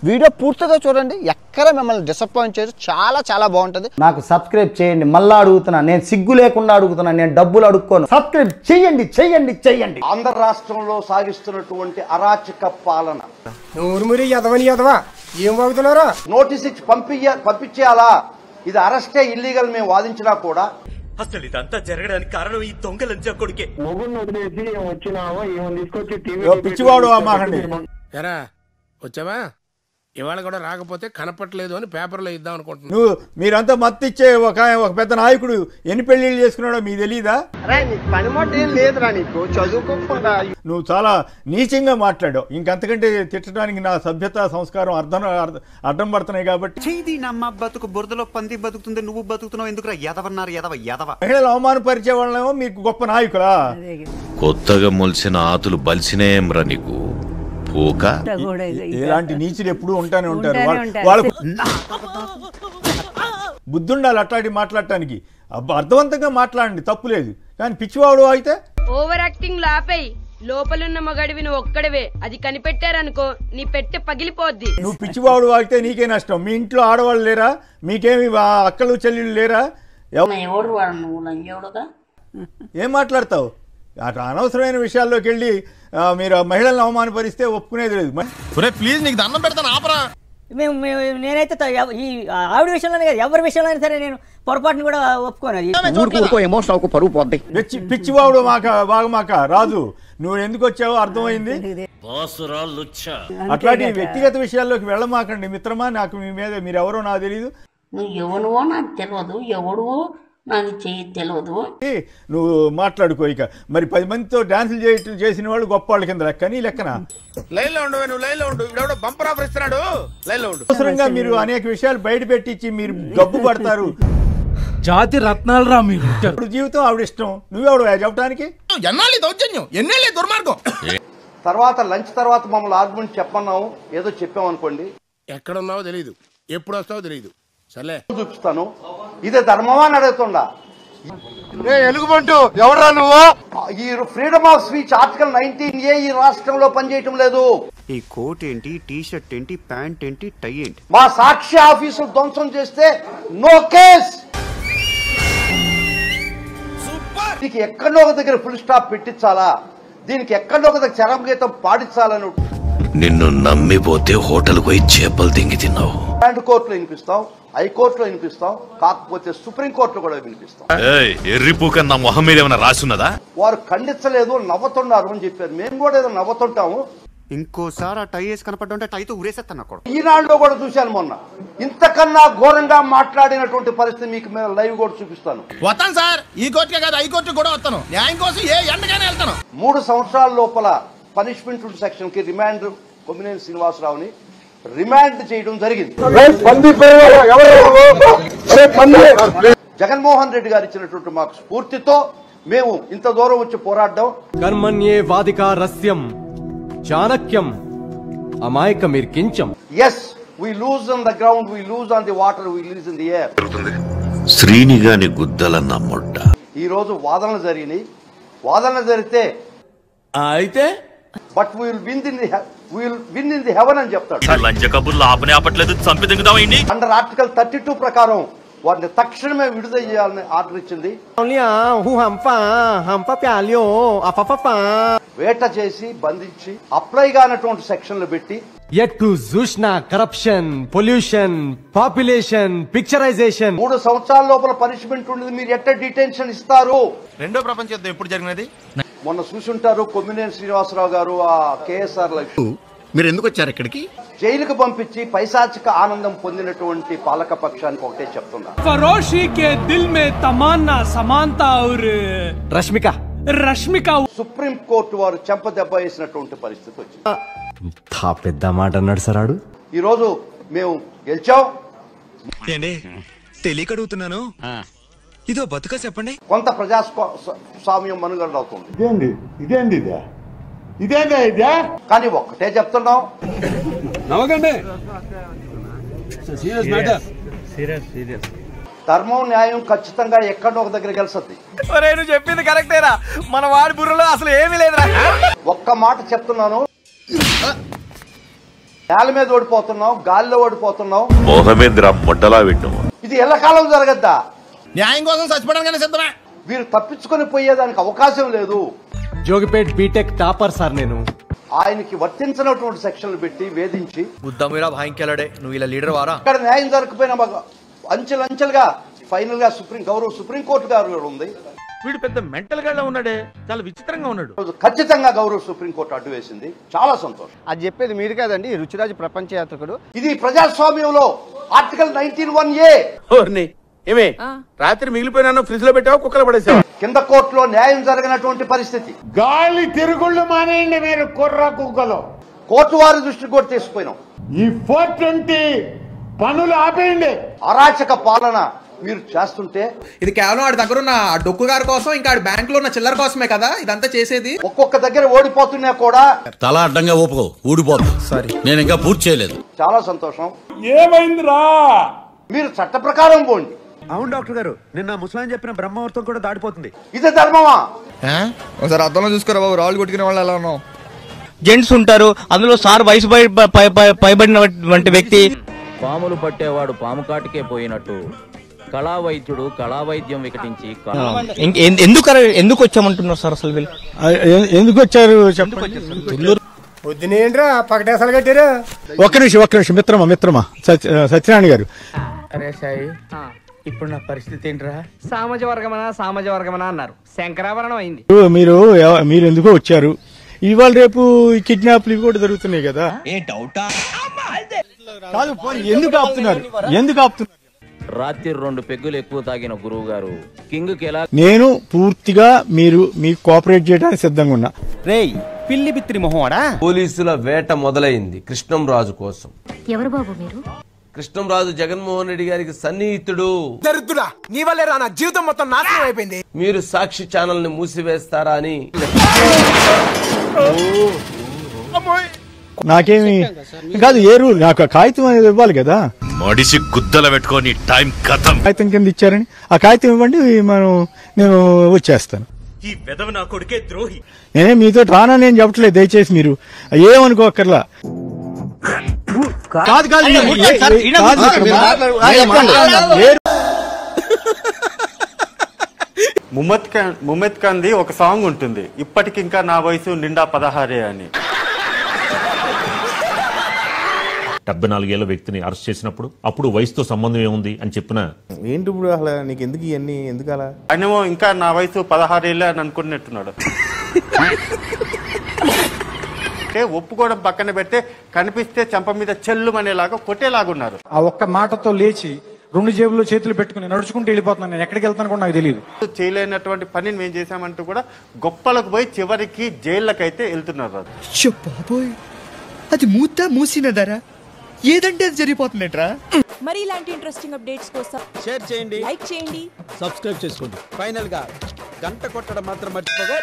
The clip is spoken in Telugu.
వీడియో పూర్తిగా చూడండి, ఎక్కడ మిమ్మల్ని డిసప్పాయింట్ చేయరు, చాలా చాలా బాగుంటుంది. నాకు సబ్స్క్రైబ్ చేయండి, మళ్ళీ అడుగుతున్నా, నేను సిగ్గు లేకుండా అడుగుతున్నా, నేను డబ్బులు అడుక్కోను. సబ్స్క్రైబ్ చేయండి చేయండి చేయండి. ఆంధ్ర రాష్ట్రంలో సాగిస్తున్నటువంటి అరాచక పాలన ఏం వాగుతున్నారా? నోటీస్ ఇచ్చి పంపించేయాలా? ఇది అరెస్టే ఇల్లీగల్ మేము వాదించినా కూడా అసలు ఇదంతా జరగడానికి కారణం ఈ దొంగ లంచా కొడుకే. పిచ్చివాడు ఎరా వచ్చావా? ఇవాళ కూడా రాకపోతే కనపట్లేదు అని పేపర్లో ఇద్దాం అనుకుంటున్నా. నువ్వు మీరంతా మత్తు ఇచ్చే ఒక పెద్ద నాయకుడు ఎన్ని పెళ్లిళ్ళు చేసుకున్నాడో మీకు తెలీదా? నువ్వు చాలా నీచంగా మాట్లాడావు. ఇంకంతకంటే తిట్టడానికి నా సభ్యత సంస్కారం అడ్డం పడుతున్నాయి కాబట్టి. నమ్మ బతుకు బురదలో పంది బతుకుతుంది, నువ్వు బతుకుతున్నావు ఎందుకు? ఎదవన్నారు ఎదవ. మహిళలు అవమానపరిచే వాళ్ళేమో మీకు గొప్ప నాయకులా? కొత్తగా మొలిసిన ఆతులు బలిసినేమ్రా నీకు. ఇలాంటి నీచులు ఎప్పుడు ఉంటానే ఉంటారు. వాళ్ళకు బుద్ధి ఉండాలి అట్లాంటి మాట్లాడటానికి. అర్థవంతంగా మాట్లాడండి, తప్పులేదు. కానీ పిచ్చివాడు అయితే ఓవర్ యాక్టింగ్ లాపేయి. లోపలున్న మగడివి నువ్వు ఒక్కడవే, అది కనిపెట్టారనుకో నీ పెట్టె పగిలిపోద్ది. నువ్వు పిచ్చివాడు అయితే నీకే నష్టం. మీ ఇంట్లో ఆడవాళ్ళు లేరా? మీకేమి అక్కలు చెల్లెళ్ళు లేరా? ఏం మాట్లాడతావు? అటు అనవసరమైన విషయాల్లోకి వెళ్ళి మీరు మహిళలను అవమానపరిస్తే ఒప్పుకునేది లేదు. ప్లీజ్ నీకు దండం పెడతాను ఆపరా. నేనైతే ఈ ఆవిడ విషయంలోనే కదా, ఎవరి విషయంలో సరే నేను పొరపాటును కూడా ఒప్పుకోను. పిచ్చివాడు మాక రాజు, నువ్వు ఎందుకు వచ్చావో అర్థమైంది. అట్లాంటి వ్యక్తిగత విషయాల్లోకి వెళ్ళమాకండి మిత్రమా. నాకు మీ మీద మీరెవరో నాకు తెలీదు. నువ్వు ఎవరువో నాకు తెలియదు, ఎవడు నాకు తెలియదు. నువ్వు మాట్లాడుకో. ఇక మరి 10 మందితో డాన్సులు చేసిన వాళ్ళు గొప్ప వాళ్ళ కింద లెక్కని లెక్కన. అవసరంగా మీరు అనేక విషయాలు బయట పెట్టించి మీరు గబ్బు పడతారు. జాతి రత్నాలు రా మీరు. జీవితం ఆవిడ ఇష్టం, నువ్వెవడు చెప్పడానికి? దుర్మార్గం. తర్వాత లంచ్ తర్వాత మమ్మల్ని ఆర్గ్యుమెంట్ చెప్పన్నాము, ఏదో చెప్పామనుకోండి, ఎక్కడున్నావో తెలియదు, ఎప్పుడు వస్తావో తెలియదు, సరే చూపిస్తాను. ఇదే ధర్మమా అని అడుగుతుండా? ఎలుగుబంటు ఎవరా నువ్వు? ఈ freedom of speech article 19A ఈ రాష్ట్రంలో పనిచేయటం లేదు. ఈ కోట్ ఏంటి, టీ షర్ట్ ఏంటి, ప్యాంట్ ఏంటి, టై ఏంటి? మా సాక్షి ఆఫీసులు ధ్వంసం చేస్తే నో కేస్. దీనికి ఎక్కడో ఒక దగ్గర ఫుల్ స్టాప్ పెట్టించాలా? దీనికి ఎక్కడో ఒక దగ్గర చరమగీతం పాడించాలని. నిన్ను నమ్మిపోతే హోటల్ పోయి చేపలు దింగి తిన్నావు. కోర్టులో వినిపిస్తాం, హైకోర్టులో వినిపిస్తాం, కాకపోతే సుప్రీంకోర్టులో కూడా వినిపిస్తాం. ఎర్రిపూక నా మొహం మీద ఏమైనా రాసున్నదా? వారు ఖండించలేదు, నవ్వుతున్నారు అని చెప్పారు. మేము కూడా ఏదో నవ్వుతుంటాము. ఇంకోసారి ఆ టై వేసి కనపడ్డా టైతో ఊరేసేస్తాను. ఈనాడులో కూడా చూశాను మొన్న. ఇంతకన్నా ఘోరంగా మాట్లాడినటువంటి పరిస్థితి మీకు లైవ్ కూడా చూపిస్తాను. వస్తాను సార్, ఈ కోర్టుకే కాదు హైకోర్టు కూడా వస్తాను. న్యాయం కోసం ఏ ఎండగానే వెళ్తాను. 3 సంవత్సరాల లోపల పనిష్మెంట్ సెక్షన్ కి రిమాండ్ కొమ్మినేని శ్రీనివాసరావుని రిమాండ్ చేయడం జరిగింది. జగన్మోహన్ రెడ్డి గారు ఇచ్చినటువంటి మాకు స్ఫూర్తితో మేము ఇంత దూరం వచ్చి పోరాడడం. కర్మణ్యే వాదికా రస్యం చాణక్యం అమాయకమిర్కించం. Yes, we lose on the ground, we lose on the water, we lose in the air. శ్రీనిగాని గుద్దల నమ్మొడ్డ. ఈ రోజు వాదనలు జరిగినాయి. వాదనలు జరిగితే అయితే but we will win in the heaven అని చెప్తాడు. లంచ కబుర్లు ఆపనే ఆపట్లేదు, చంపి దిగుదామైంది. అండర్ ఆర్టికల్ 32 ప్రకారం వారిని తక్షణమే విడుదల చేయాలని ఆర్డర్ ఇచ్చింది. వేట చేసి బంధించి అప్లై కానటువంటి సెక్షన్లు పెట్టి ఎటు చూసినా కరప్షన్, పొల్యూషన్, పాపులేషన్, పిక్చరైజేషన్. 3 సంవత్సరాల లోపల పనిష్మెంట్ ఉండేది. మీరు ఎట్ట డిటెన్షన్ ఇస్తారు? రెండో ప్రపంచ యుద్ధం ఎప్పుడు జరిగినది? మొన్న చూసుంటారు. కొమ్మినేని శ్రీనివాసరావు గారు ఆ కేఎస్ఆర్ మీరు ఎందుకు వచ్చారు ఇక్కడికి? జైలుకు పంపించి పైశాచిక ఆనందం పొందినటువంటి పాలక పక్షానికి ఒకటే చెప్తున్నా, రష్మిక సుప్రీం కోర్టు వారు చెంప దెబ్బ వేసినటువంటి పరిస్థితి వచ్చింది. పెద్ద మాట అన్నాడు సార్. ఈ రోజు మేము గెలిచాం. తెలియకడుగుతున్నాను, ఇదో బతుక చెప్పండి. కొంత ప్రజాస్వామ్యం మనుగడ అవుతుంది. కానీ ఒక్కటే చెప్తున్నాం, ధర్మం న్యాయం ఖచ్చితంగా ఎక్కడో ఒక దగ్గర గెలుస్తుంది. నువ్వు చెప్పింది కరెక్టేరా, మన వాడి బుర్రలో అసలు ఏమీ లేదురా. ఒక్క మాట చెప్తున్నాను, నేల మీద ఓడిపోతున్నావు, గాలిలో ఓడిపోతున్నావు. మోహమేంద్ర మొడ్డలా వింటు ఇది ఎల్లకాలం జరగద్దా? న్యాయం కోసం చచ్చిపోవడానికి సిద్ధమే. వీరు తప్పించుకొని పోయేదానికి అవకాశం లేదు. జోగిపేట్ బీటెక్ టాపర్ సార్ నేను. ఆయనకి వర్తించినటువంటి సెక్షన్లు పెట్టి వేధించి బుద్ధమిరా భాయింకెళ్ళడే నువ్వు ఇలా లీడర్ వారా. ఇక్కడ న్యాయం జరగకపోయినా అంచెలంచెలుగా ఫైనల్ గా సుప్రీంకోర్టు గారు ఉంది. వీడు పెద్ద మెంటల్ గా ఉన్నాడే, చాలా విచిత్రంగా ఉన్నాడు. ఖచ్చితంగా గౌరవ సుప్రీంకోర్టు అడ్డు వేసింది. చాలా సంతోషం. అది చెప్పేది మీరు కాదండి, రుచిరాజు ప్రపంచ యాత్రికుడు. ఇది ప్రజాస్వామ్యంలో ఆర్టికల్ 19(1)A. ఏమే రాత్రి మిగిలిపోయినా ఫ్రిడ్జ్ లో పెట్టావు, కుక్కలు పడేసావు. కింద కోర్టులో న్యాయం జరగనటువంటి పరిస్థితి. గాలి తిరుగుళ్ళు మానేయండి మీరు కుర్ర కుక్కలో. కోర్టు వారి దృష్టికి కూడా తీసుకుపోయినాం. ఈ 420 పనులు ఆపేయండి. అరాచక పాలన మీరు చేస్తుంటే ఇది కేవలం ఆడి దగ్గర ఉన్న డొక్కు గారి కోసం, ఇంకా ఆడి బ్యాంక్ లో ఉన్న చిల్లర కోసమే కదా ఇదంతా చేసేది. ఒక్కొక్క దగ్గర ఓడిపోతున్నా కూడా తల అడ్డంగా ఊపుకో, ఊడిపోతుంది. సారీ, నేను ఇంకా పూర్తి చేయలేదు. చాలా సంతోషం. ఏమైందిరా? మీరు చట్ట ప్రకారం పోండి. అవును డాక్టర్ గారు, నిన్న ముసలాయన చెప్పిన బ్రహ్మవర్తం కూడా దాటిపోతుంది. ఇది ధర్మమా? ఒకసారి అర్థంలో చూసుకోరా బాబు, రాళ్ళు కొట్టుకునే వాళ్ళు ఎలా ఉన్నాం. జెంట్స్ ఉంటారు, అందులో సార్ వయసు పైబడిన వ్యక్తి. పాములు పట్టేవాడు పాము కాటికే పోయినట్టు కళా వైద్యుడు కళా వైద్యం వికటించి ఎందుకు వచ్చామంటున్నారు సార్? అసలు వీళ్ళు ఎందుకు వచ్చారు చెప్పండి. పొద్దునేంట్రా పకటేసాలు కట్టారు. ఒక్క నిమిషం మిత్రమా సత్యనారాయణ గారు. అరే సాయి, ఇప్పుడు నా పరిస్థితి ఏంట్రా? సామాజ వర్గమనా అన్నారు, శంకరాభరణం అయింది. మీరు ఎందుకో వచ్చారు? ఇవాళ రేపు కిడ్నాప్లు కూడా జరుగుతున్నాయి కదా. ఎందుకు ఆపుతున్నారు? రాత్రి 2 పెగ్గులు ఎక్కువ తాగిన గురువు గారు కింగ్ కి ఎలా? నేను పూర్తిగా మీకు కోఆపరేట్ చేయడానికి సిద్ధంగా ఉన్నా. రేయ్ పిల్లి బిత్తిరి మొహవాడా. పోలీసుల వేట మొదలైంది కృష్ణంరాజు కోసం. ఎవరు బాబు మీరు? కృష్ణంరాజు జగన్మోహన్ రెడ్డి గారికి సన్నిహితుడు. దరిద్రుడా, నీ వల్లే రా నా జీవితం మొత్తం నాశనం అయిపోయింది. మీరు సాక్షి ఛానల్ ని మూసివేస్తారా అని. నాకేమి కాదు, ఏ రూల్ నాకు కాగితం అనేది ఇవ్వాలి కదా. మడిసి గుద్దల పెట్టుకొని టైం కథం. కాగితం కింద ఇచ్చారని ఆ కాగితం ఇవ్వండి, నేను వచ్చేస్తాను. ఈ వెధవ నా కొడుకే ద్రోహి. నేనే మీతో రానా నేను చెప్పట్లేదు, దయచేసి మీరు ఏమనుకోకర్లా. ముమెత్ ఖాన్ది ఒక సాంగ్ ఉంటుంది, ఇప్పటికింకా నా వయసు నిండా 16 అని. 74 ఏళ్ల వ్యక్తిని అరెస్ట్ చేసినప్పుడు అప్పుడు వయసుతో సంబంధం ఏముంది అని చెప్పిన ఏంటి ఇప్పుడు అసలు నీకు ఎందుకు ఇవన్నీ ఎందుకు అలా? ఆయనేమో ఇంకా నా వయసు 16 ఏళ్ళే అని అనుకున్నట్టున్నాడు. ఒప్పుకోవడం పక్కన పెడితే కనిపిస్తే చెంప మీద చెల్లుమనేలాగా కొట్టేలాగున్నారు. ఆ ఒక్క మాటతో లేచి 2 జేబుల్లో చేతులు పెట్టుకుని నడుచుకుంటూ వెళ్ళిపోతున్నాను. నేను ఎక్కడికి వెళ్తాను కూడా నాకు తెలియదు. చేయలేనటువంటి పనిని మేము చేశామంటూ కూడా గొప్పలకు పోయి చివరికి జైళ్ళకైతే వెళ్తున్నారు. అది మూసినదరా ఏదంటే అది జరిగిపోతుందట్రా. మరి ఇలాంటి ఇంట్రెస్టింగ్ అప్డేట్స్ కోసం షేర్ చేయండి, లైక్ చేయండి, సబ్స్క్రైబ్ చేసుకోండి. ఫైనల్ గా గంట కొట్టడం మాత్రం మర్చిపోగా.